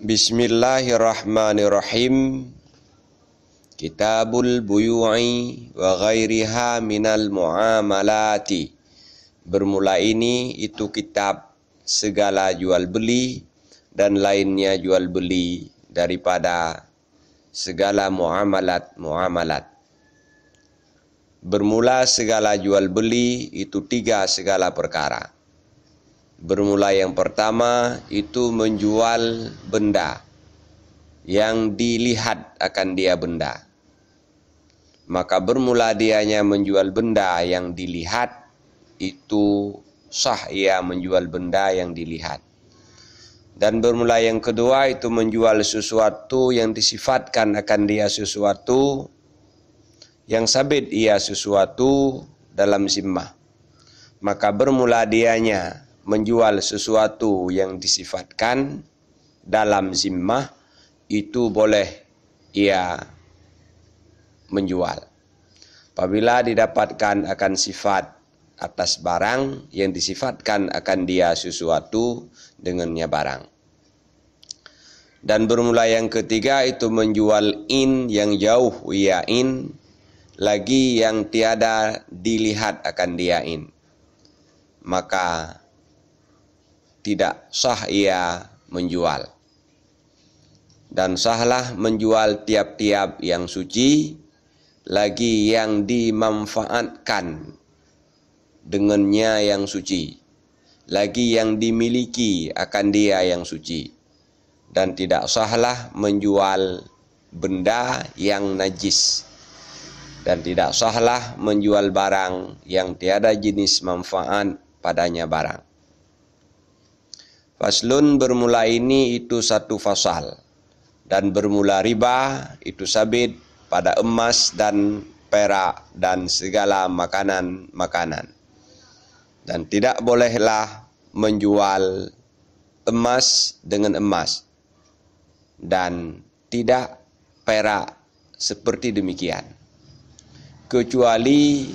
Bismillahirrahmanirrahim. Kitabul buyu'i wa ghairiha minal muamalati. Bermula ini itu kitab segala jual beli dan lainnya jual beli daripada segala muamalat. Bermula segala jual beli itu tiga segala perkara. Bermula yang pertama itu menjual benda yang dilihat akan dia benda. Maka bermula dianya menjual benda yang dilihat, itu sah ia menjual benda yang dilihat. Dan bermula yang kedua itu menjual sesuatu yang disifatkan akan dia sesuatu yang sabit ia sesuatu dalam zimmah. Maka bermula dianya menjual sesuatu yang disifatkan dalam zimmah, itu boleh ia menjual. Apabila didapatkan akan sifat atas barang yang disifatkan akan dia sesuatu dengannya barang. Dan bermula yang ketiga itu menjual in yang jauh ia in, lagi yang tiada dilihat akan dia in. Maka tidak sah ia menjual. Dan sahlah menjual tiap-tiap yang suci, lagi yang dimanfaatkan dengannya yang suci, lagi yang dimiliki akan dia yang suci. Dan tidak sahlah menjual benda yang najis. Dan tidak sahlah menjual barang yang tiada jenis manfaat padanya barang. Faslun, bermula ini itu satu fasal. Dan bermula riba itu sabit pada emas dan perak dan segala makanan-makanan. Dan tidak bolehlah menjual emas dengan emas. Dan tidak perak seperti demikian. Kecuali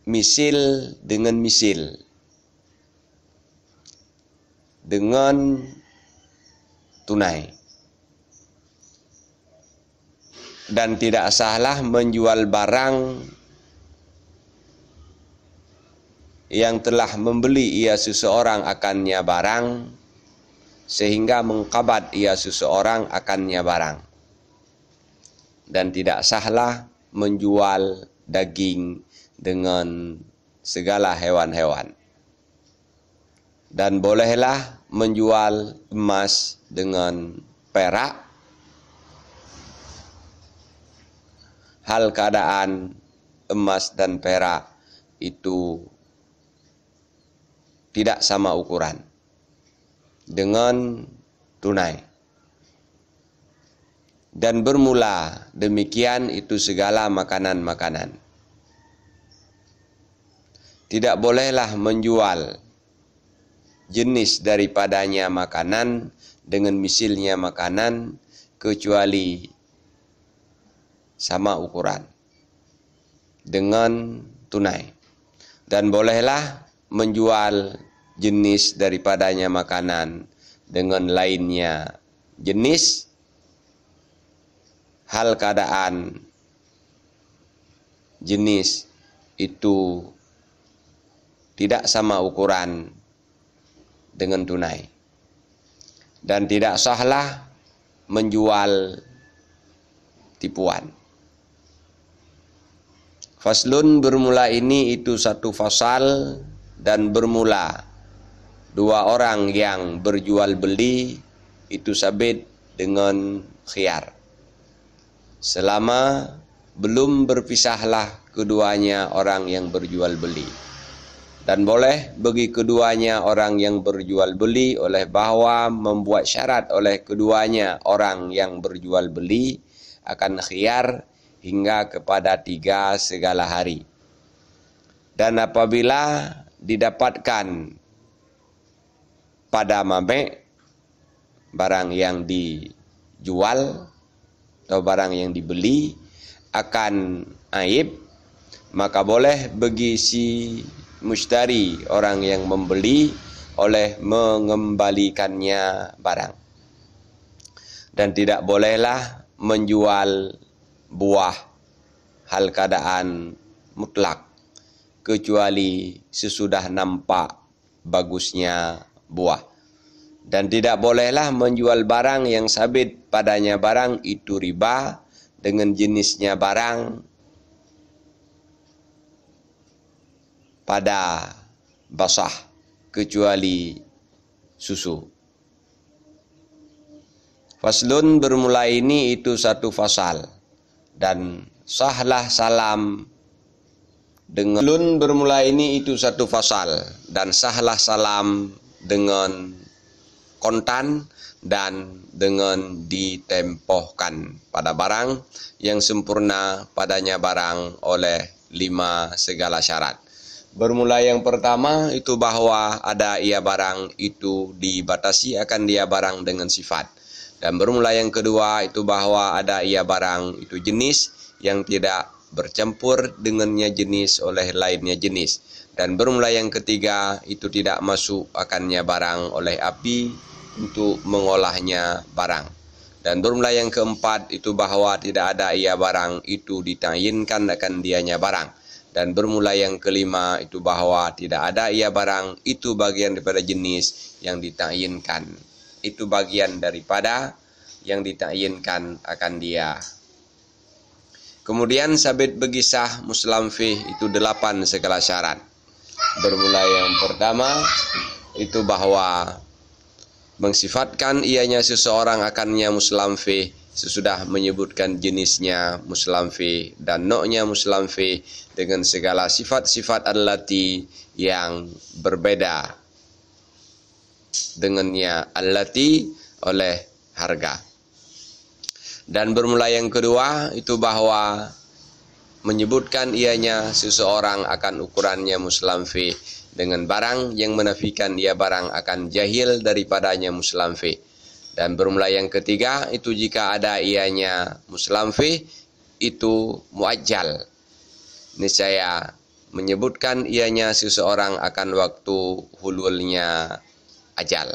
misil dengan misil. Dengan tunai. Dan tidak sahlah menjual barang yang telah membeli ia seseorang akannya barang, sehingga mengqabad ia seseorang akannya barang. Dan tidak sahlah menjual daging dengan segala hewan-hewan. Dan bolehlah menjual emas dengan perak, hal keadaan emas dan perak itu tidak sama ukuran dengan tunai. Dan bermula demikian itu segala makanan-makanan. Tidak bolehlah menjual jenis daripadanya makanan dengan misilnya makanan, kecuali sama ukuran dengan tunai. Dan bolehlah menjual jenis daripadanya makanan dengan lainnya jenis, hal keadaan jenis itu tidak sama ukuran dengan tunai. Dan tidak sahlah menjual tipuan. Faslun, bermula ini itu satu fasal. Dan bermula dua orang yang berjual beli itu sabit dengan khiyar, selama belum berpisahlah keduanya orang yang berjual beli. Dan boleh bagi keduanya orang yang berjual beli oleh bahwa membuat syarat oleh keduanya orang yang berjual beli akan khiyar hingga kepada 3 segala hari. Dan apabila didapatkan pada mabek barang yang dijual atau barang yang dibeli akan aib, maka boleh bagi si mustari, orang yang membeli, oleh mengembalikannya barang. Dan tidak bolehlah menjual buah hal keadaan mutlak kecuali sesudah nampak bagusnya buah. Dan tidak bolehlah menjual barang yang sabit padanya barang itu riba dengan jenisnya barang pada basah kecuali susu. Faslun bermula ini itu satu fasal dan sahlah salam dengan lun bermula ini itu satu fasal dan sahlah salam dengan kontan dan dengan ditempohkan pada barang yang sempurna padanya barang oleh 5 segala syarat. Bermula yang pertama itu bahwa ada ia barang itu dibatasi akan dia barang dengan sifat. Dan bermula yang kedua itu bahwa ada ia barang itu jenis yang tidak bercampur dengannya jenis oleh lainnya jenis. Dan bermula yang ketiga itu tidak masuk akannya barang oleh api untuk mengolahnya barang. Dan bermula yang keempat itu bahwa tidak ada ia barang itu ditayinkan akan dianya barang. Dan bermula yang kelima itu bahwa tidak ada ia barang itu bagian daripada jenis yang ditayinkan. Itu bagian daripada yang ditayinkan akan dia. Kemudian sabit begisah muslam fih itu 8 segala syarat. Bermula yang pertama itu bahwa mengsifatkan ianya seseorang akannya muslam fih sesudah menyebutkan jenisnya muslam fih dan noknya muslam fih dengan segala sifat-sifat allati yang berbeda dengannya allati oleh harga. Dan bermula yang kedua itu bahwa menyebutkan ianya seseorang akan ukurannya muslam fih dengan barang yang menafikan ia barang akan jahil daripadanya muslam fih. Dan bermula yang ketiga itu jika ada ianya muslam fih itu muajjal. Niscaya menyebutkan ianya seseorang akan waktu hululnya ajal.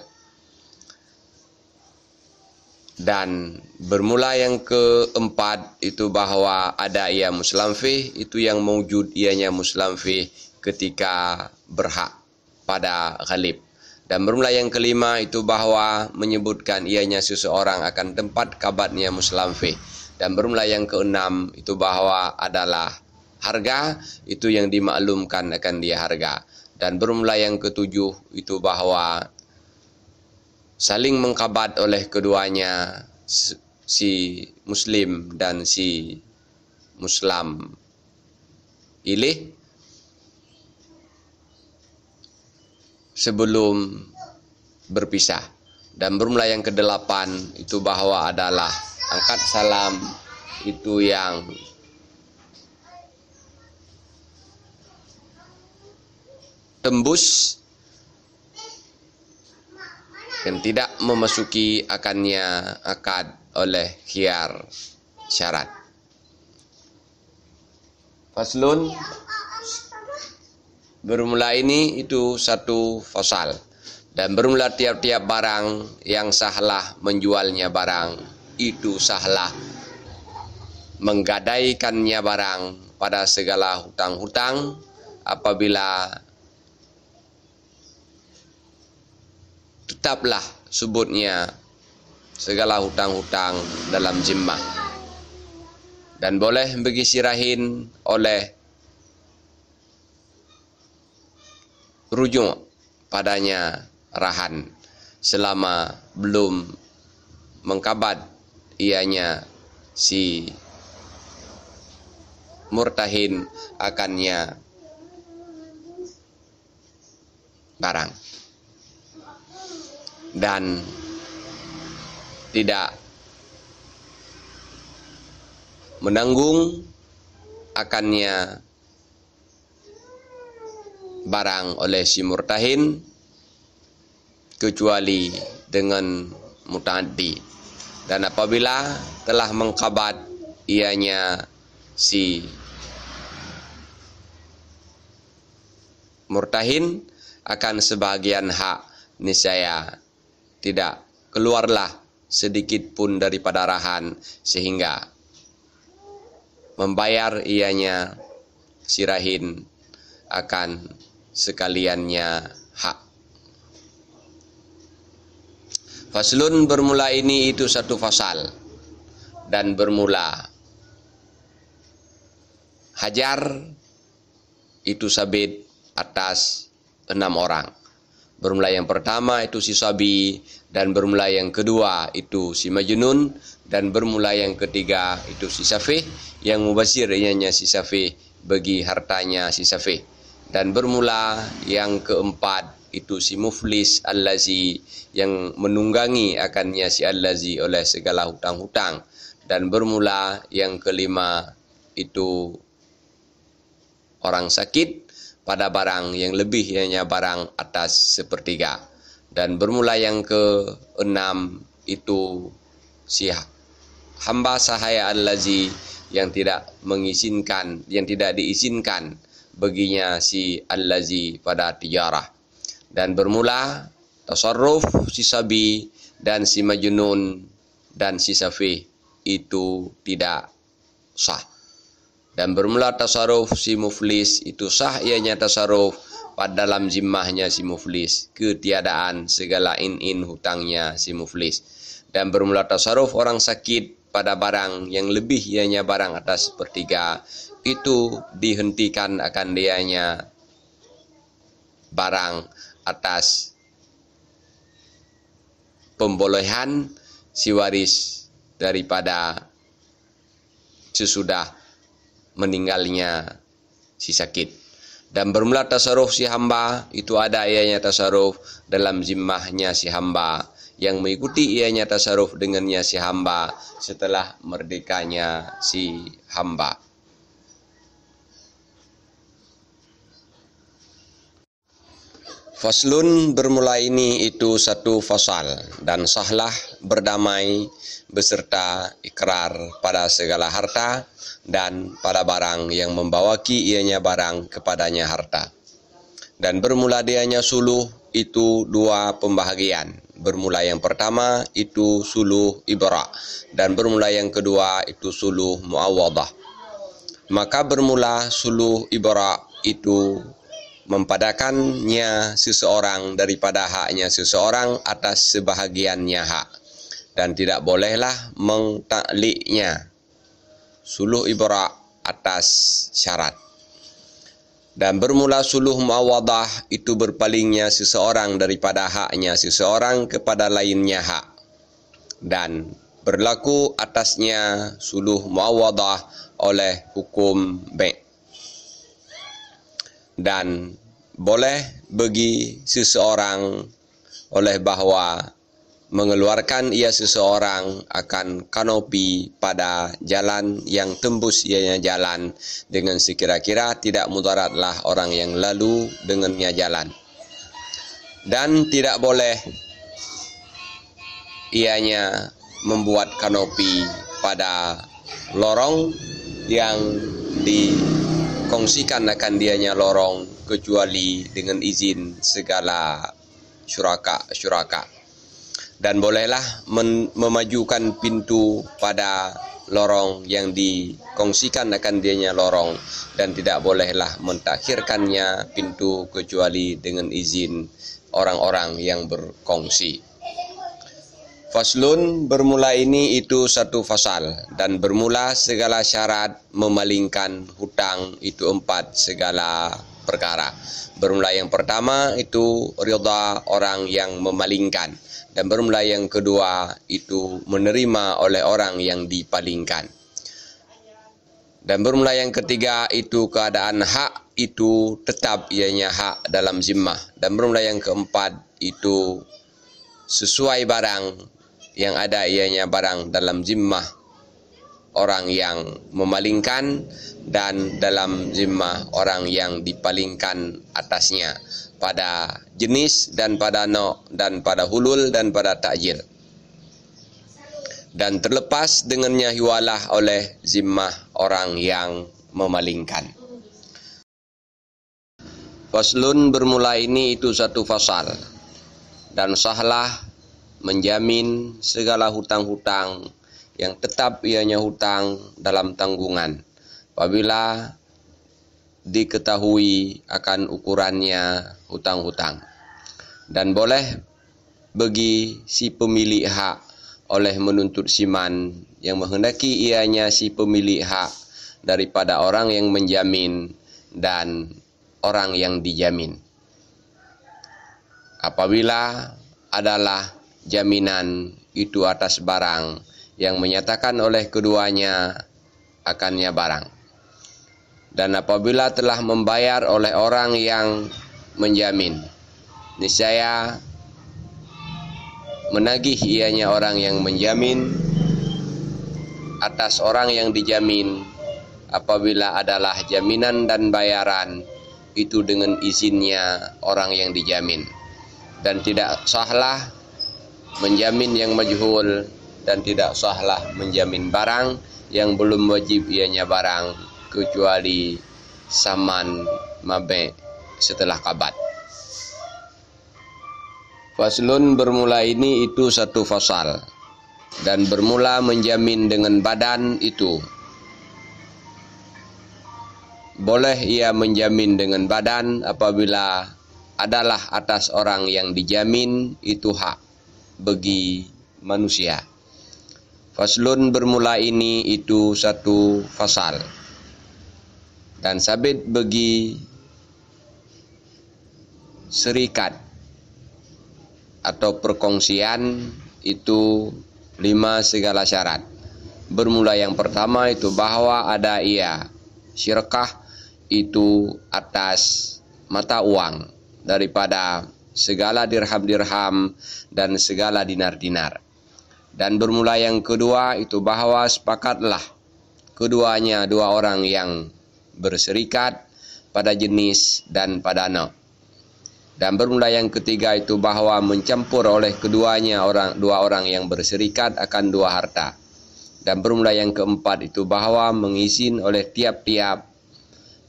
Dan bermula yang keempat itu bahwa ada ia muslam fih itu yang mewujud ianya muslam fih ketika berhak pada ghalib. Dan bermula yang kelima itu bahwa menyebutkan ianya seseorang akan tempat kabatnya muslam fih. Dan bermula yang keenam itu bahwa adalah harga itu yang dimaklumkan akan dia harga. Dan bermula yang ketujuh itu bahwa saling mengkabat oleh keduanya si muslim dan si muslam ilih sebelum berpisah. Dan bermula yang kedelapan itu bahwa adalah angkat salam itu yang tembus yang tidak memasuki akannya akad oleh khiyar syarat. Faslun bermula ini itu satu fasal dan bermula tiap-tiap barang yang sahlah menjualnya barang itu sahlah menggadaikannya barang pada segala hutang-hutang apabila tetaplah sebutnya segala hutang-hutang dalam zimmah dan boleh bagi sirahin oleh rujuk padanya rahan selama belum mengkabat ianya si murtahin akannya barang dan tidak menanggung akannya barang oleh si murtahin kecuali dengan mutaaddi. Dan apabila telah mengkabat ianya si murtahin akan sebahagian hak niscaya tidak keluarlah sedikit pun daripada rahan, sehingga membayar ianya si rahin akan sekaliannya hak. Faslun, bermula ini itu satu fasal, dan bermula hajar itu sabit atas 6 orang. Bermula yang pertama itu si sabi, dan bermula yang kedua itu si majnun, dan bermula yang ketiga itu si safih, yang mubasir ianya si safih bagi hartanya si safih. Dan bermula yang keempat itu si muflis allazi, yang menunggangi akannya si allazi oleh segala hutang-hutang. Dan bermula yang kelima itu orang sakit pada barang yang lebih ianya barang atas sepertiga. Dan bermula yang keenam itu si hamba sahaya allazi, yang tidak mengizinkan, yang tidak diizinkan baginya si allazi pada tijarah. Dan bermula tasarruf si sabi dan si majnun dan si safih itu tidak sah. Dan bermula tasarruf si muflis itu sah ianya tasarruf pada dalam zimmahnya si muflis, ketiadaan segala in hutangnya si muflis. Dan bermula tasarruf orang sakit pada barang yang lebih ianya barang atas sepertiga, itu dihentikan akan dianya barang atas pembolehan si waris daripada sesudah meninggalnya si sakit. Dan bermula tasarruf si hamba itu ada ianya tasarruf dalam zimmahnya si hamba, yang mengikuti ianya tasarruf dengannya si hamba setelah merdekanya si hamba. Faslun, bermula ini itu satu fasal, dan sahlah berdamai beserta ikrar pada segala harta dan pada barang yang membawaki ianya barang kepadanya harta. Dan bermula dianya suluh itu dua pembahagian. Bermula yang pertama itu suluh ibra, dan bermula yang kedua itu suluh muawwadah. Maka bermula suluh ibra itu mempadakannya seseorang daripada haknya seseorang atas sebahagiannya hak, dan tidak bolehlah mengtakliknya suluh ibra atas syarat. Dan bermula suluh muawadah itu berpalingnya seseorang daripada haknya seseorang kepada lainnya hak, dan berlaku atasnya suluh muawadah oleh hukum baik. Dan boleh bagi seseorang oleh bahwa mengeluarkan ia seseorang akan kanopi pada jalan yang tembus ianya jalan dengan sekira-kira tidak mudaratlah orang yang lalu dengannya jalan. Dan tidak boleh ianya membuat kanopi pada lorong yang dikongsikan akan dianya lorong kecuali dengan izin segala syuraka. Dan bolehlah memajukan pintu pada lorong yang dikongsikan akan dianya lorong, dan tidak bolehlah mentakhirkannya pintu kecuali dengan izin orang-orang yang berkongsi. Faslun, bermula ini itu satu fasal, dan bermula segala syarat memalingkan hutang itu 4 segala perkara. Bermula yang pertama itu ridha orang yang memalingkan, dan bermula yang kedua itu menerima oleh orang yang dipalingkan. Dan bermula yang ketiga itu keadaan hak itu tetap ianya hak dalam zimmah. Dan bermula yang keempat itu sesuai barang yang ada ianya barang dalam zimmah orang yang memalingkan dan dalam zimmah orang yang dipalingkan atasnya, pada jenis dan pada no' dan pada hulul dan pada ta'jil, dan terlepas dengannya hiwalah oleh zimmah orang yang memalingkan. Faslun, bermula ini itu satu fasal, dan sahlah menjamin segala hutang-hutang yang tetap ianya hutang dalam tanggungan apabila diketahui akan ukurannya hutang-hutang. Dan boleh bagi si pemilik hak oleh menuntut siman yang menghendaki ianya si pemilik hak daripada orang yang menjamin dan orang yang dijamin. Apabila adalah jaminan itu atas barang yang menyatakan oleh keduanya akannya barang. Dan apabila telah membayar oleh orang yang menjamin, niscaya menagih ianya orang yang menjamin atas orang yang dijamin apabila adalah jaminan dan bayaran itu dengan izinnya orang yang dijamin. Dan tidak sahlah menjamin yang majhul dan tidak sahlah menjamin barang yang belum wajib ianya barang kecuali saman mabe setelah qabat. Faslun bermula ini itu satu fasal dan bermula menjamin dengan badan itu. Boleh ia menjamin dengan badan apabila adalah atas orang yang dijamin itu hak bagi manusia. Faslun bermula ini itu satu fasal dan sabit bagi serikat atau perkongsian itu 5 segala syarat. Bermula yang pertama itu bahwa ada ia syirkah itu atas mata uang daripada segala dirham-dirham dan segala dinar-dinar. Dan bermula yang kedua itu bahwa sepakatlah keduanya dua orang yang berserikat pada jenis dan pada anak. Dan bermula yang ketiga itu bahwa mencampur oleh keduanya dua orang yang berserikat akan dua harta. Dan bermula yang keempat itu bahwa mengizin oleh tiap-tiap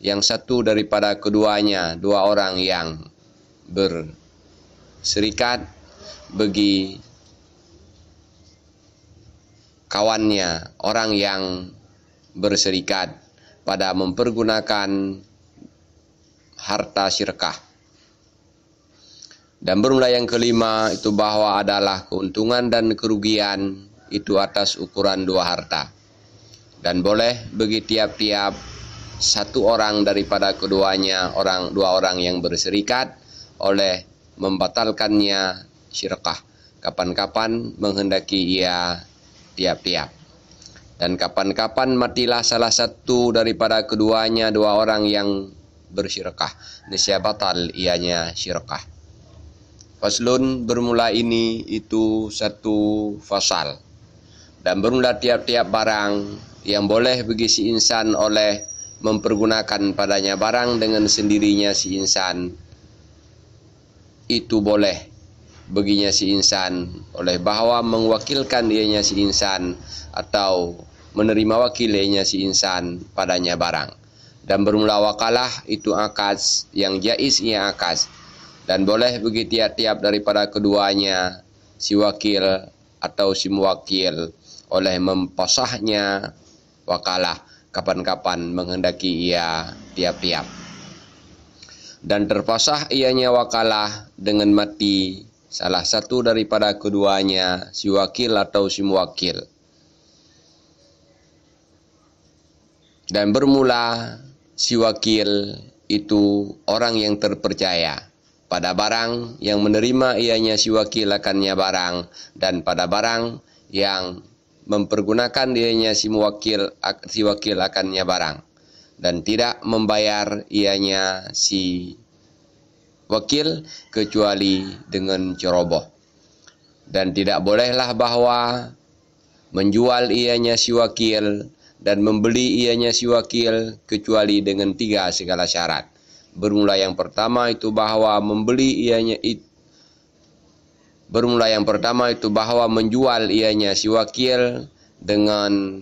yang satu daripada keduanya dua orang yang berserikat bagi kawannya orang yang berserikat pada mempergunakan harta syirkah. Dan bermula yang kelima itu bahwa adalah keuntungan dan kerugian itu atas ukuran dua harta. Dan boleh bagi tiap-tiap satu orang daripada keduanya dua orang yang berserikat oleh membatalkannya syirkah kapan-kapan menghendaki ia tiap-tiap. Dan kapan-kapan matilah salah satu daripada keduanya dua orang yang bersyirkah, niscaya batal ianya syirkah. Faslun bermula ini itu satu fasal dan bermula tiap-tiap barang yang boleh bagi si insan oleh mempergunakan padanya barang dengan sendirinya si insan itu boleh baginya si insan oleh bahwa mewakilkan ianya si insan atau menerima wakil ianya si insan padanya barang. Dan bermula wakalah itu akad yang jaiz ia akad. Dan boleh bagi tiap-tiap daripada keduanya si wakil atau si muwakil oleh mempasahnya wakalah kapan-kapan menghendaki ia tiap-tiap. Dan terpasah ianya wakalah dengan mati salah satu daripada keduanya si wakil atau si muwakil. Dan bermula si wakil itu orang yang terpercaya pada barang yang menerima ianya si wakil akannya barang, dan pada barang yang mempergunakan ianya si wakil akannya barang, dan tidak membayar ianya si wakil kecuali dengan ceroboh. Dan tidak bolehlah bahwa menjual ianya si wakil dan membeli ianya si wakil kecuali dengan 3 segala syarat. Bermula yang pertama itu bahwa menjual ianya si wakil dengan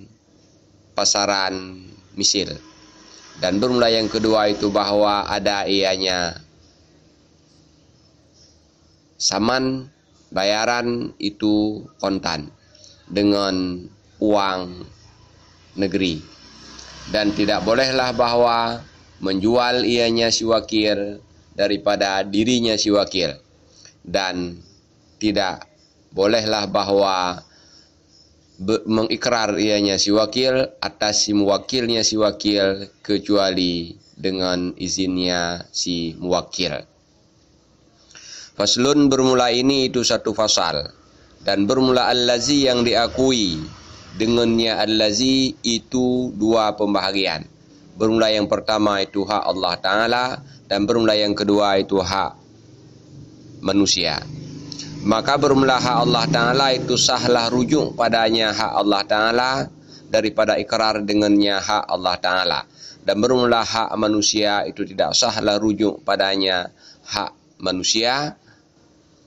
pasaran misil. Dan bermula yang kedua itu bahwa ada ianya saman bayaran itu kontan dengan uang negeri. Dan tidak bolehlah bahwa menjual ianya si wakil daripada dirinya si wakil. Dan tidak bolehlah bahwa mengikrar ianya si wakil atas si muwakilnya si wakil kecuali dengan izinnya si muwakil. Faslun bermula ini itu satu fasal. Dan bermula allazi yang diakui dengannya allazi itu dua pembahagian. Bermula yang pertama itu hak Allah Ta'ala dan bermula yang kedua itu hak manusia. Maka bermula hak Allah Ta'ala itu sahlah rujuk padanya hak Allah Ta'ala daripada ikrar dengannya hak Allah Ta'ala. Dan bermula hak manusia itu tidak sahlah rujuk padanya hak manusia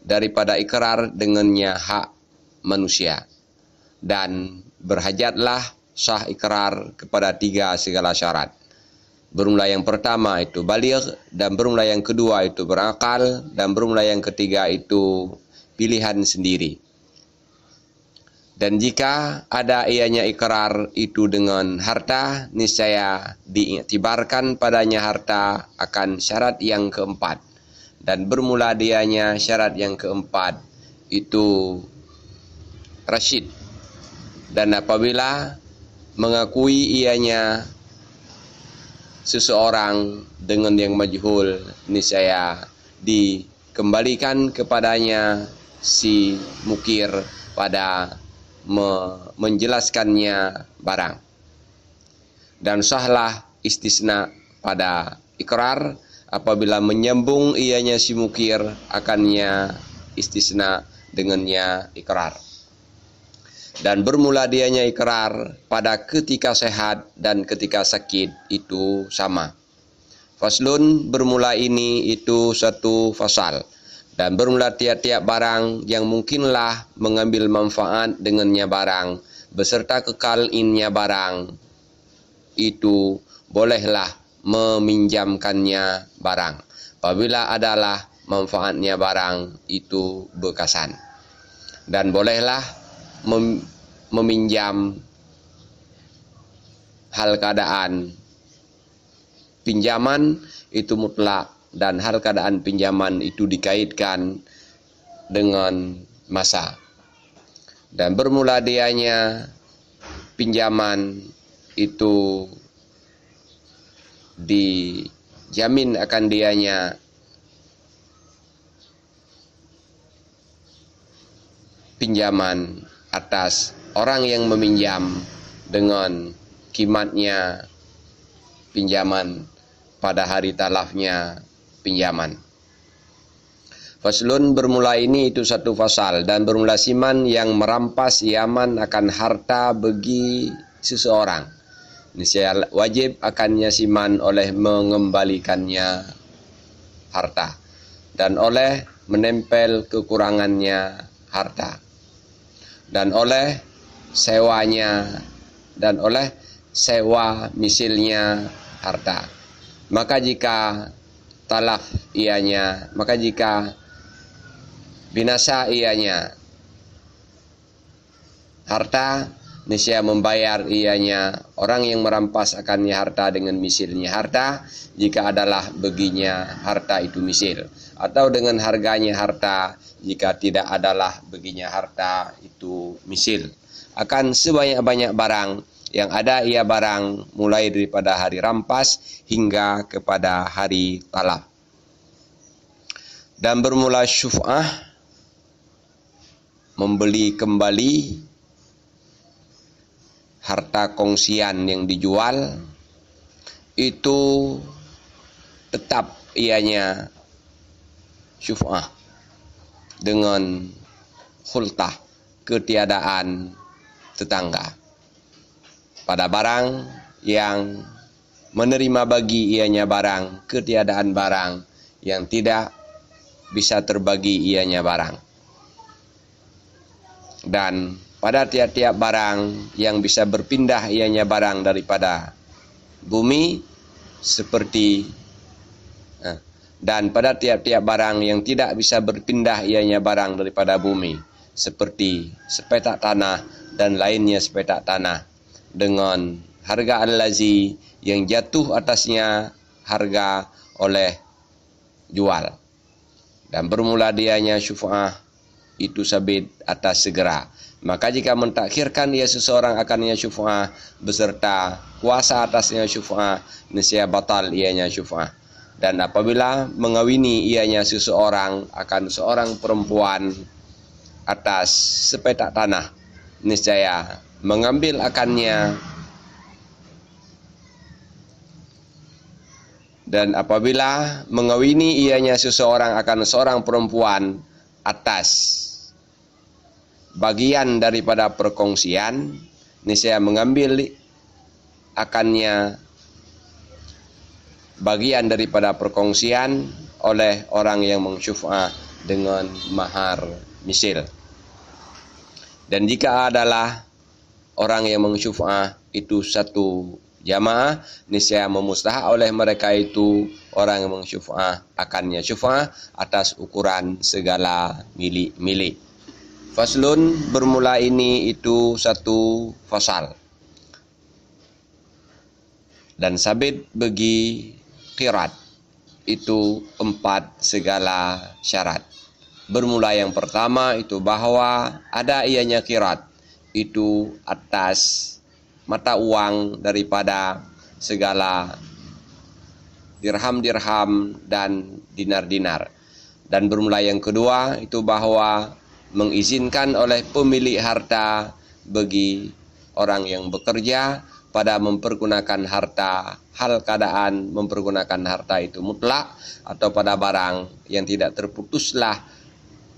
daripada ikrar dengannya hak manusia. Dan berhajatlah sah ikrar kepada tiga segala syarat. Bermula yang pertama itu baligh, dan bermula yang kedua itu berakal, dan bermula yang ketiga itu pilihan sendiri. Dan jika ada ianya ikrar itu dengan harta, niscaya diiktibarkan padanya harta akan syarat yang keempat. Dan bermula dianya syarat yang keempat itu rasyid. Dan apabila mengakui ianya seseorang dengan yang majhul, niscaya dikembalikan kepadanya si mukir pada menjelaskannya barang. Dan sahlah istisna pada ikrar apabila menyambung ianya si mukir akannya istisna dengannya ikrar. Dan bermula dianya ikrar pada ketika sehat dan ketika sakit itu sama. Faslun bermula ini itu satu fasal. Dan bermula tiap-tiap barang yang mungkinlah mengambil manfaat dengannya barang beserta kekal innya barang itu bolehlah meminjamkannya barang apabila adalah manfaatnya barang itu bekasan. Dan bolehlah meminjam hal keadaan pinjaman itu mutlak, dan hal keadaan pinjaman itu dikaitkan dengan masa. Dan bermula dianya pinjaman itu dijamin akan dianya pinjaman atas orang yang meminjam dengan kimatnya pinjaman pada hari talafnya pinjaman. Faslun bermula ini itu satu fasal. Dan bermula siman yang merampas iaman akan harta bagi seseorang, niscaya wajib akannya siman oleh mengembalikannya harta dan oleh menempel kekurangannya harta dan oleh sewanya dan oleh sewa misilnya harta. Maka jika talaf ianya, maka jika binasa ianya harta, niscaya membayar ianya orang yang merampas akannya harta dengan misilnya harta jika adalah baginya harta itu misil, atau dengan harganya harta jika tidak adalah baginya harta itu misil, akan sebanyak-banyak barang yang ada ia barang mulai daripada hari rampas hingga kepada hari talaf. Dan bermula syuf'ah membeli kembali harta kongsian yang dijual itu tetap ianya syuf'ah dengan khultah, ketiadaan tetangga pada barang yang menerima bagi ianya barang, ketiadaan barang yang tidak bisa terbagi ianya barang. Dan pada tiap-tiap barang yang bisa berpindah ianya barang daripada bumi seperti dan pada tiap-tiap barang yang tidak bisa berpindah ianya barang daripada bumi, seperti sepetak tanah dan lainnya sepetak tanah, dengan harga allazi yang jatuh atasnya harga oleh jual. Dan bermula dianya syuf'ah itu sabit atas segera. Maka jika mentakhirkan ia seseorang akannya syuf'ah beserta kuasa atasnya syuf'ah, nescaya batal ianya syuf'ah. Dan apabila mengawini ianya seseorang akan seorang perempuan atas sepetak tanah, nescaya mengambil akannya. Dan apabila mengawini ianya seseorang akan seorang perempuan atas bagian daripada perkongsian, nescaya mengambil akannya bagian daripada perkongsian oleh orang yang mengsyuf'ah dengan mahar misil. Dan jika adalah orang yang mengsyuf'ah itu satu jamaah, niscaya memustahak oleh mereka itu orang yang mengsyuf'ah akannya syuf'ah atas ukuran segala milik. Faslun, bermula ini itu satu fasal. Dan sabit bagi qirat itu 4 segala syarat. Bermula yang pertama itu bahwa ada ianya qirat itu atas mata uang daripada segala dirham-dirham dan dinar-dinar. Dan bermula yang kedua itu bahwa mengizinkan oleh pemilik harta bagi orang yang bekerja pada mempergunakan harta, hal keadaan mempergunakan harta itu mutlak, atau pada barang yang tidak terputuslah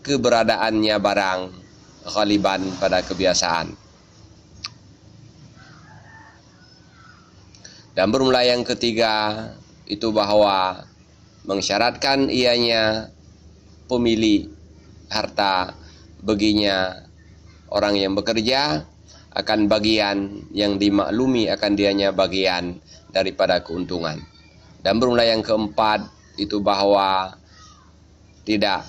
keberadaannya barang ghaliban pada kebiasaan. Dan bermula yang ketiga itu bahwa mensyaratkan ianya pemilik harta baginya orang yang bekerja akan bagian yang dimaklumi akan dianya bagian daripada keuntungan. Dan bermula yang keempat itu bahwa tidak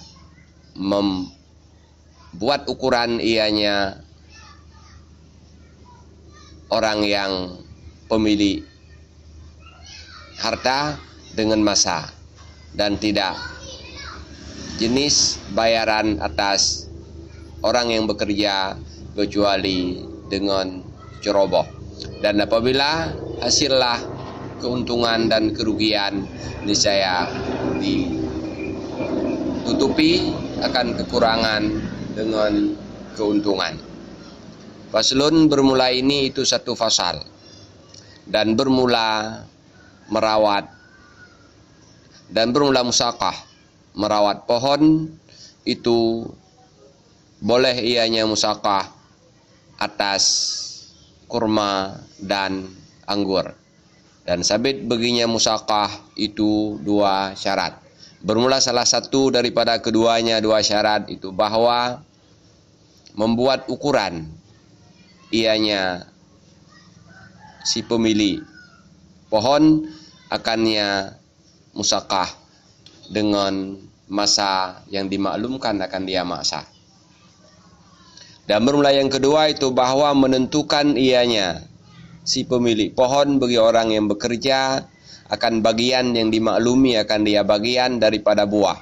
membuat ukuran ianya orang yang pemilik harta dengan masa, dan tidak jenis bayaran atas orang yang bekerja kecuali dengan ceroboh. Dan apabila hasillah keuntungan dan kerugian, niscaya ditutupi akan kekurangan dengan keuntungan. Faslun, bermula ini itu satu fasal. Dan bermula merawat dan bermula musaqah, merawat pohon itu boleh ianya musaqah atas kurma dan anggur. Dan sabit baginya musaqah itu 2 syarat. Bermula salah satu daripada keduanya 2 syarat itu bahwa membuat ukuran ianya si pemilik pohon akannya musaqah dengan masa yang dimaklumkan akan dia maksa. Dan bermula yang kedua itu bahwa menentukan ianya si pemilik pohon bagi orang yang bekerja akan bagian yang dimaklumi akan dia bagian daripada buah.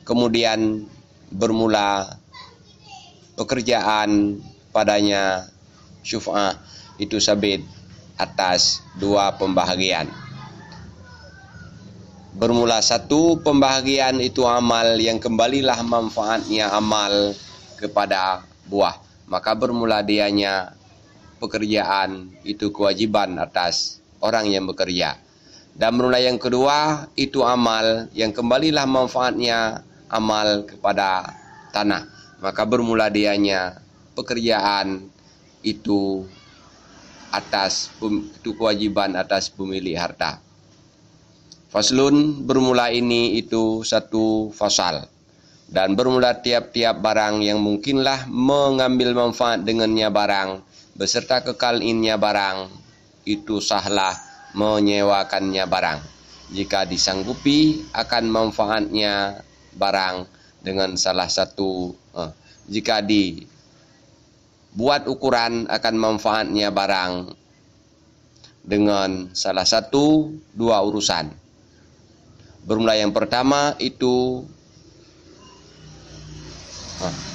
Kemudian bermula pekerjaan padanya syuf'ah itu sabit atas 2 pembahagian. Bermula 1 pembahagian itu amal yang kembalilah manfaatnya amal kepada buah. Maka bermula dianya pekerjaan itu kewajiban atas orang yang bekerja. Dan bermula yang kedua itu amal yang kembalilah manfaatnya amal kepada tanah. Maka bermula dianya pekerjaan itu kewajiban atas pemilik harta. Faslun, bermula ini itu satu fasal. Dan bermula tiap-tiap barang yang mungkinlah mengambil manfaat dengannya barang beserta kekal innya barang itu sahlah menyewakannya barang. jika disanggupi akan manfaatnya barang dengan salah satu jika dibuat ukuran akan manfaatnya barang dengan salah satu dua urusan. Bermula yang pertama itu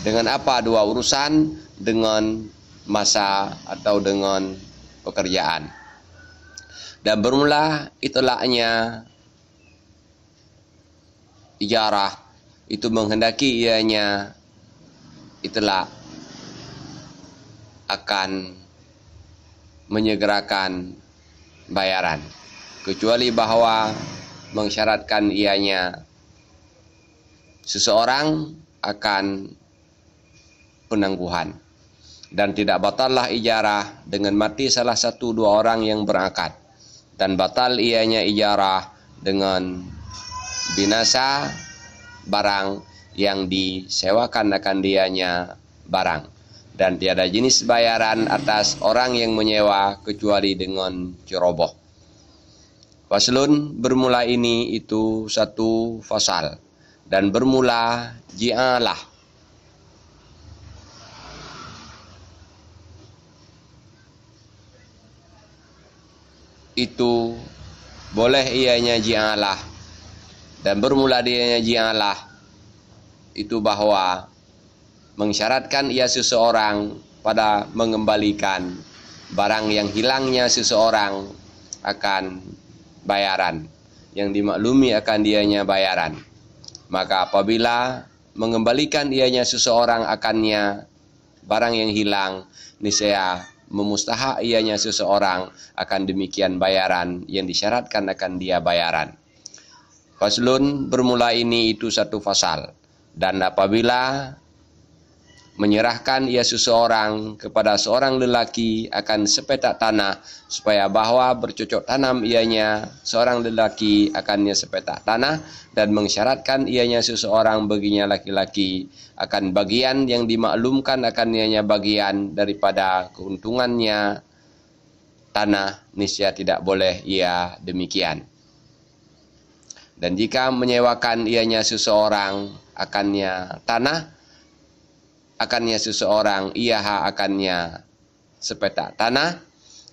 dengan apa dua urusan? Dengan masa atau dengan pekerjaan. Dan bermula itolaknya ijarah itu menghendaki ianya itolak akan menyegerakan bayaran, kecuali bahwa mensyaratkan ianya seseorang akan penangguhan. Dan tidak batallah ijarah dengan mati salah satu dua orang yang berakad, dan batal ianya ijarah dengan binasa barang yang disewakan akan dianya barang. Dan tiada jenis bayaran atas orang yang menyewa kecuali dengan ceroboh. Faslun, bermula ini itu satu fasal. Dan bermula ji'alah. Itu boleh ianya ji'alah. Dan bermula dianya ji'alah itu bahwa mensyaratkan ia seseorang pada mengembalikan barang yang hilangnya seseorang akan bayaran, yang dimaklumi akan dianya bayaran. Maka apabila mengembalikan ianya seseorang akannya barang yang hilang, niscaya memustahak ianya seseorang akan demikian bayaran yang disyaratkan akan dia bayaran. Faslun, bermula ini itu satu fasal. Dan apabila menyerahkan ia seseorang kepada seorang lelaki akan sepetak tanah, supaya bahwa bercocok tanam ianya seorang lelaki akannya sepetak tanah, dan mensyaratkan ianya seseorang baginya laki-laki akan bagian yang dimaklumkan akan ianya bagian daripada keuntungannya tanah, niscaya tidak boleh ia demikian. Dan jika menyewakan ianya seseorang akannya tanah, akannya seseorang iaha akannya sepetak tanah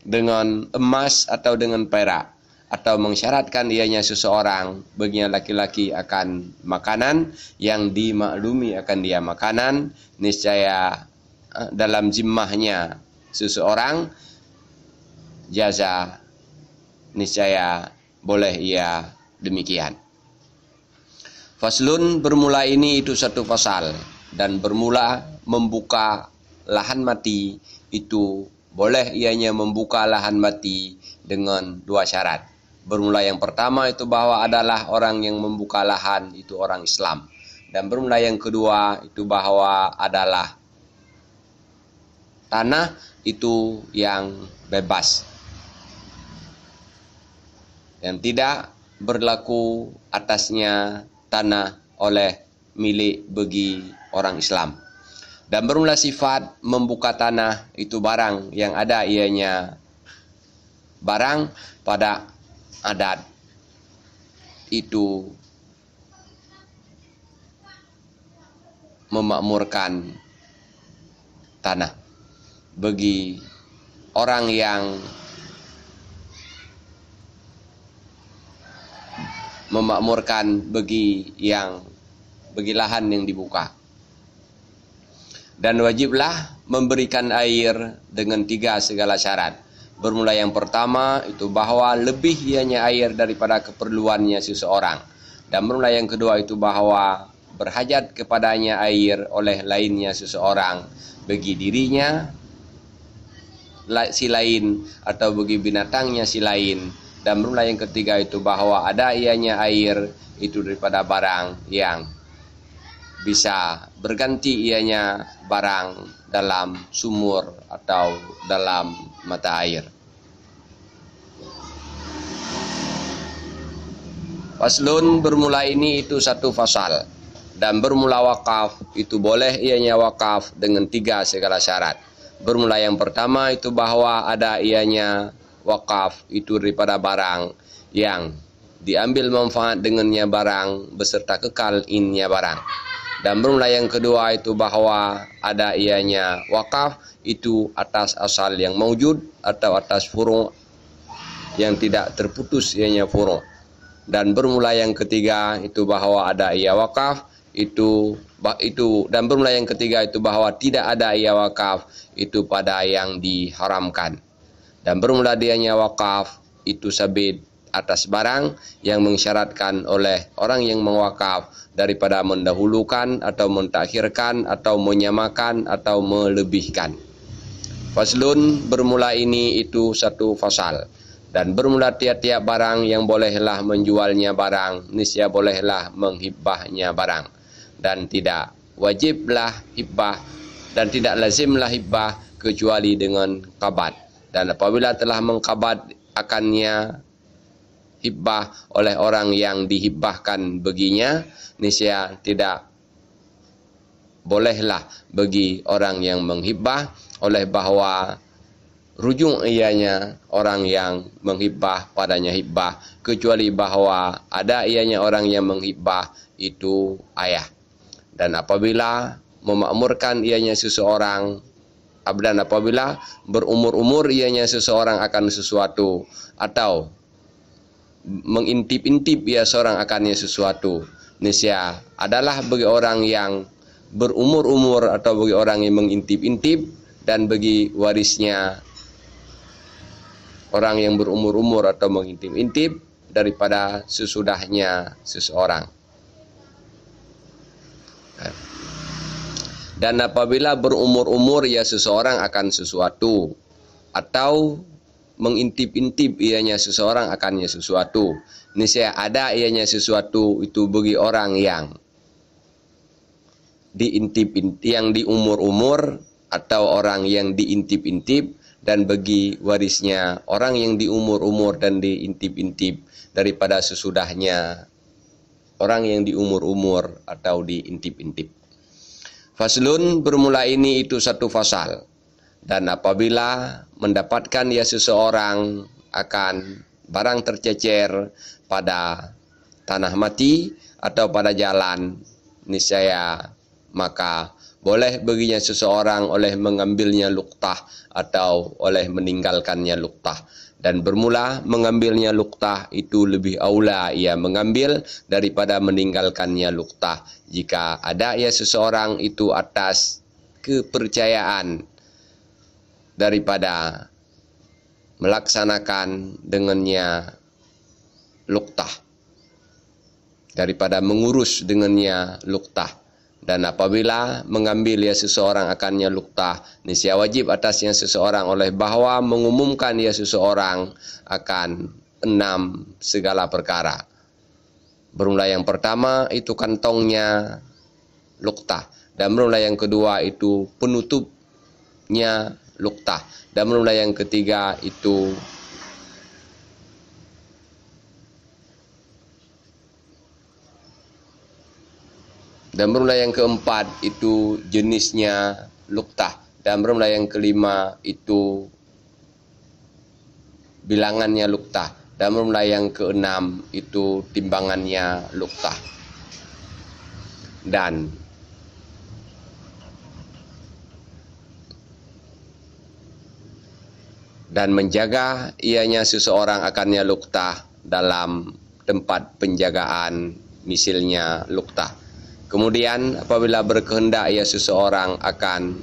dengan emas atau dengan perak, atau mensyaratkan ianya seseorang baginya laki-laki akan makanan yang dimaklumi akan dia makanan, niscaya dalam zimmahnya seseorang jaza, niscaya boleh ia demikian. Faslun, bermula ini itu satu fasal. Dan bermula membuka lahan mati itu boleh ianya membuka lahan mati dengan dua syarat. Bermula yang pertama itu bahwa adalah orang yang membuka lahan itu orang Islam. Dan bermula yang kedua itu bahwa adalah tanah itu yang bebas, yang tidak berlaku atasnya tanah oleh milik bagi orang Islam. Dan bermula sifat membuka tanah itu barang yang ada ianya barang pada adat itu memakmurkan tanah bagi orang yang memakmurkan bagi lahan yang dibuka. Dan wajiblah memberikan air dengan 3 segala syarat. Bermula yang pertama itu bahwa lebih ianya air daripada keperluannya seseorang. Dan bermula yang kedua itu bahwa berhajat kepadanya air oleh lainnya seseorang, bagi dirinya si lain atau bagi binatangnya si lain. Dan bermula yang ketiga itu bahwa ada ianya air itu daripada barang yang bisa berganti ianya barang dalam sumur atau dalam mata air. Faslun, bermula ini itu satu fasal. Dan bermula wakaf itu boleh ianya wakaf dengan 3 segala syarat. Bermula yang pertama itu bahwa ada ianya wakaf itu daripada barang yang diambil manfaat dengannya barang beserta kekal innya barang. Dan bermula yang kedua itu bahwa ada ianya wakaf itu atas asal yang maujud atau atas furu' yang tidak terputus ianya furu'. Dan bermula yang ketiga itu bahwa ada ia wakaf itu dan bermula yang ketiga itu bahwa tidak ada ia wakaf itu pada yang diharamkan. Dan bermula dianya wakaf itu sabit atas barang yang mengisyaratkan oleh orang yang mewakaf daripada mendahulukan atau mentakhirkan atau menyamakan atau melebihkan. Faslun, bermula ini itu satu fasal. Dan bermula tiap-tiap barang yang bolehlah menjualnya barang, niscaya bolehlah menghibahnya barang. Dan tidak wajiblah hibah dan tidak lazimlah hibah kecuali dengan qabat. Dan apabila telah mengqabat akannya hibah oleh orang yang dihibahkan baginya, niscaya tidak bolehlah bagi orang yang menghibah oleh bahwa rujung ianya orang yang menghibah padanya hibah, kecuali bahwa ada ianya orang yang menghibah itu ayah. Dan apabila memakmurkan ianya seseorang, dan apabila berumur-umur ianya seseorang akan sesuatu, atau mengintip-intip ia seorang akannya sesuatu, niscaya adalah bagi orang yang berumur-umur atau bagi orang yang mengintip-intip, dan bagi warisnya orang yang berumur-umur atau mengintip-intip daripada sesudahnya seseorang. Dan apabila berumur-umur ia seseorang akan sesuatu, atau mengintip-intip ianya seseorang akannya sesuatu, niscaya ada ianya sesuatu itu bagi orang yang diintip-intip, yang di umur-umur atau orang yang diintip-intip, dan bagi warisnya orang yang di umur-umur dan diintip-intip daripada sesudahnya orang yang di umur-umur atau diintip-intip. Faslun, bermula ini itu satu fasal. Dan apabila mendapatkan ia seseorang akan barang tercecer pada tanah mati atau pada jalan, niscaya maka boleh baginya seseorang oleh mengambilnya luqtah atau oleh meninggalkannya luqtah. Dan bermula mengambilnya luqtah itu lebih aula ia mengambil daripada meninggalkannya luqtah, jika ada ia seseorang itu atas kepercayaan daripada melaksanakan dengannya luqtah, daripada mengurus dengannya luqtah. Dan apabila mengambil ia seseorang akannya luqtah, niscaya wajib atasnya seseorang oleh bahwa mengumumkan ia seseorang akan 6 segala perkara. Bermula yang pertama itu kantongnya luqtah, dan bermula yang kedua itu penutupnya luqtah, dan bermula yang ketiga itu dan bermula yang keempat itu jenisnya luqtah, dan bermula yang kelima itu bilangannya luqtah, dan bermula yang keenam itu timbangannya luqtah. Dan menjaga ianya seseorang akannya luqtah dalam tempat penjagaan misilnya luqtah. Kemudian apabila berkehendak ia seseorang akan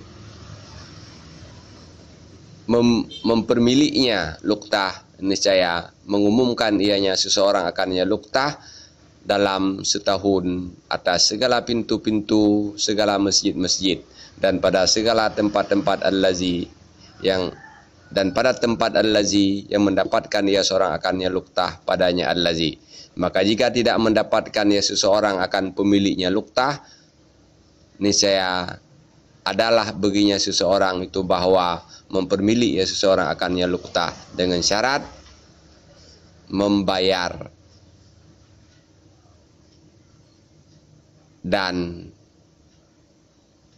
mempermiliknya luqtah, niscaya mengumumkan ianya seseorang akannya luqtah dalam setahun atas segala pintu-pintu segala masjid-masjid, dan pada segala tempat-tempat allazi yang mendapatkan ia seorang akannya luqtah padanya allazi. Maka jika tidak mendapatkan ia seseorang akan pemiliknya luqtah, niscaya adalah baginya seseorang itu bahwa mempermilik ia seseorang akannya luqtah dengan syarat membayar dan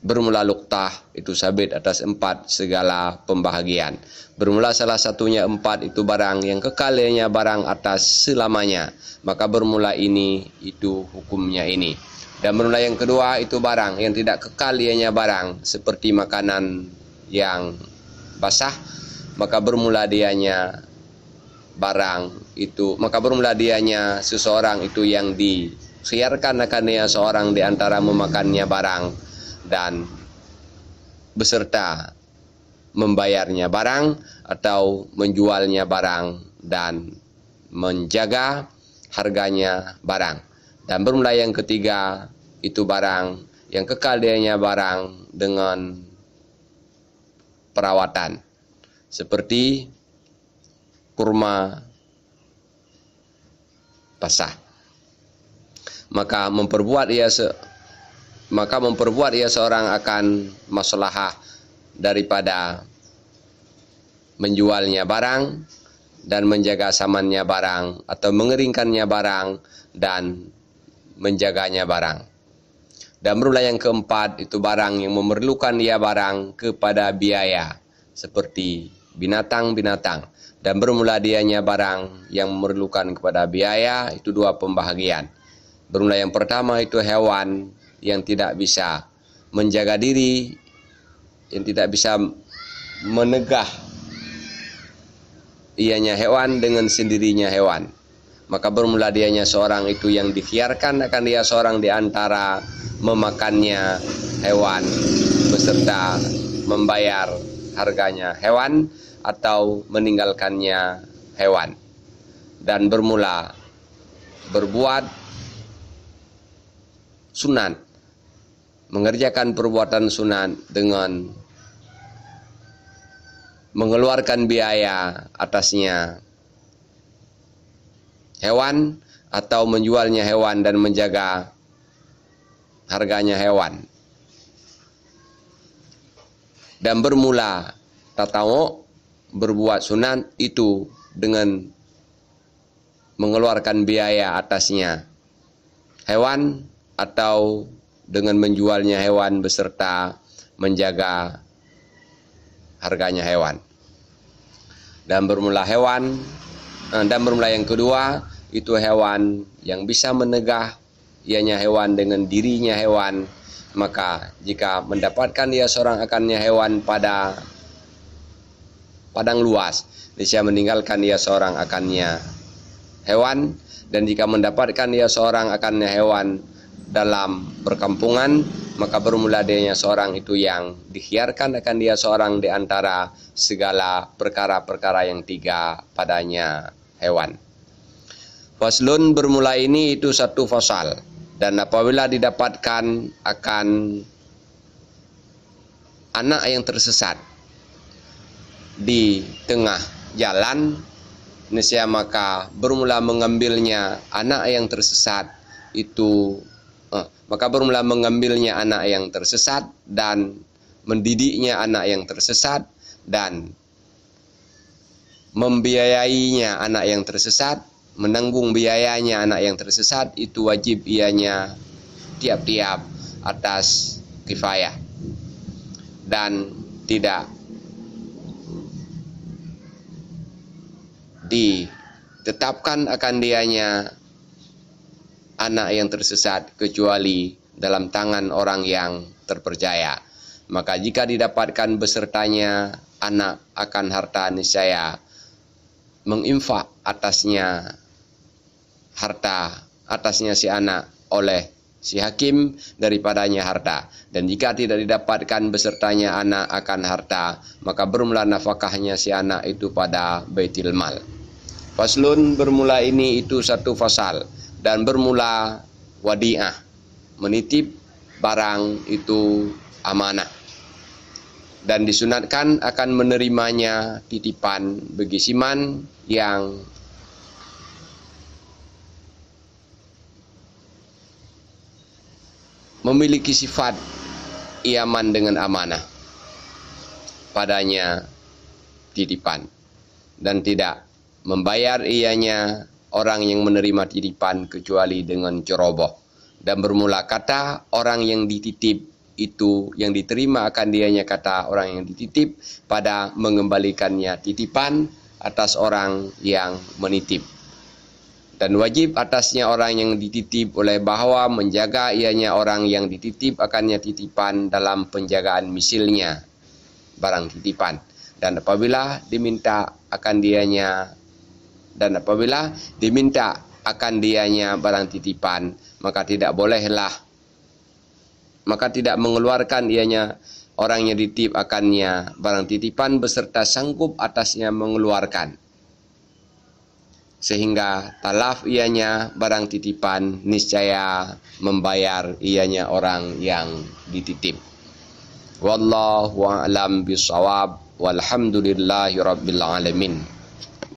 bermula luqtah itu sabit atas 4 segala pembahagian. Bermula salah satunya 4 itu barang yang kekal ianya barang atas selamanya, maka bermula ini itu hukumnya ini. Dan bermula yang kedua itu barang yang tidak kekal ianya barang seperti makanan yang basah, maka bermula dianya barang itu, maka bermula dianya seseorang itu yang dikhiarkan akan dia seorang di antara memakannya barang dan beserta membayarnya barang atau menjualnya barang dan menjaga harganya barang. Dan bermula yang ketiga itu barang yang kekal dianya barang dengan perawatan seperti kurma basah, maka memperbuat ia seorang akan maslahah daripada menjualnya barang dan menjaga samannya barang atau mengeringkannya barang dan menjaganya barang. Dan bermula yang keempat itu barang yang memerlukan ia barang kepada biaya seperti binatang-binatang. Dan bermula dianya barang yang memerlukan kepada biaya itu 2 pembahagian. Bermula yang pertama itu hewan yang tidak bisa menjaga diri, yang tidak bisa menegah ianya hewan dengan sendirinya hewan, maka bermula dianya seorang itu yang dikhiarkan akan dia seorang di antara memakannya hewan beserta membayar harganya hewan atau meninggalkannya hewan. Dan bermula berbuat sunat, mengerjakan perbuatan sunat dengan mengeluarkan biaya atasnya hewan atau menjualnya hewan dan menjaga harganya hewan. Dan bermula tatawo berbuat sunat itu dengan mengeluarkan biaya atasnya hewan atau dengan menjualnya hewan beserta menjaga harganya hewan. Dan bermula yang kedua itu hewan yang bisa menegah ianya hewan dengan dirinya hewan, maka jika mendapatkan dia seorang akannya hewan pada padang luas, dia meninggalkan dia seorang akannya hewan. Dan jika mendapatkan dia seorang akannya hewan dalam perkampungan, maka bermula dianya seorang itu yang dikhiarkan akan dia seorang di antara segala perkara-perkara yang 3 padanya hewan. Faslun, bermula ini itu 1 fasal. Dan apabila didapatkan akan anak yang tersesat di tengah jalan, nescaya maka bermula mengambilnya anak yang tersesat itu, maka bermula mengambilnya anak yang tersesat dan mendidiknya anak yang tersesat dan membiayainya anak yang tersesat, menanggung biayanya anak yang tersesat, itu wajib ianya tiap-tiap atas kifayah dan tidak ditetapkan akan dianya anak yang tersesat kecuali dalam tangan orang yang terpercaya. Maka jika didapatkan besertanya anak akan harta, niscaya menginfak atasnya harta atasnya si anak oleh si hakim daripadanya harta. Dan jika tidak didapatkan besertanya anak akan harta, maka bermula nafkahnya si anak itu pada baitil mal. Faslun, bermula ini itu 1 fasal. Dan bermula wadi'ah, menitip barang itu amanah. Dan disunatkan akan menerimanya titipan bagi siman yang memiliki sifat iaman dengan amanah padanya titipan, dan tidak membayar ianya orang yang menerima titipan kecuali dengan ceroboh. Dan bermula kata orang yang dititip itu yang diterima akan dianya, kata orang yang dititip, pada mengembalikannya titipan atas orang yang menitip. Dan wajib atasnya orang yang dititip oleh bahwa menjaga ianya orang yang dititip akannya titipan dalam penjagaan misilnya barang titipan. Dan apabila diminta akan dianya barang titipan, maka tidak mengeluarkan ianya orang yang dititip akannya barang titipan beserta sanggup atasnya mengeluarkan, sehingga talaf ianya barang titipan niscaya membayar ianya orang yang dititip. Wallahu a'lam bishawab, walhamdulillahi rabbil alamin.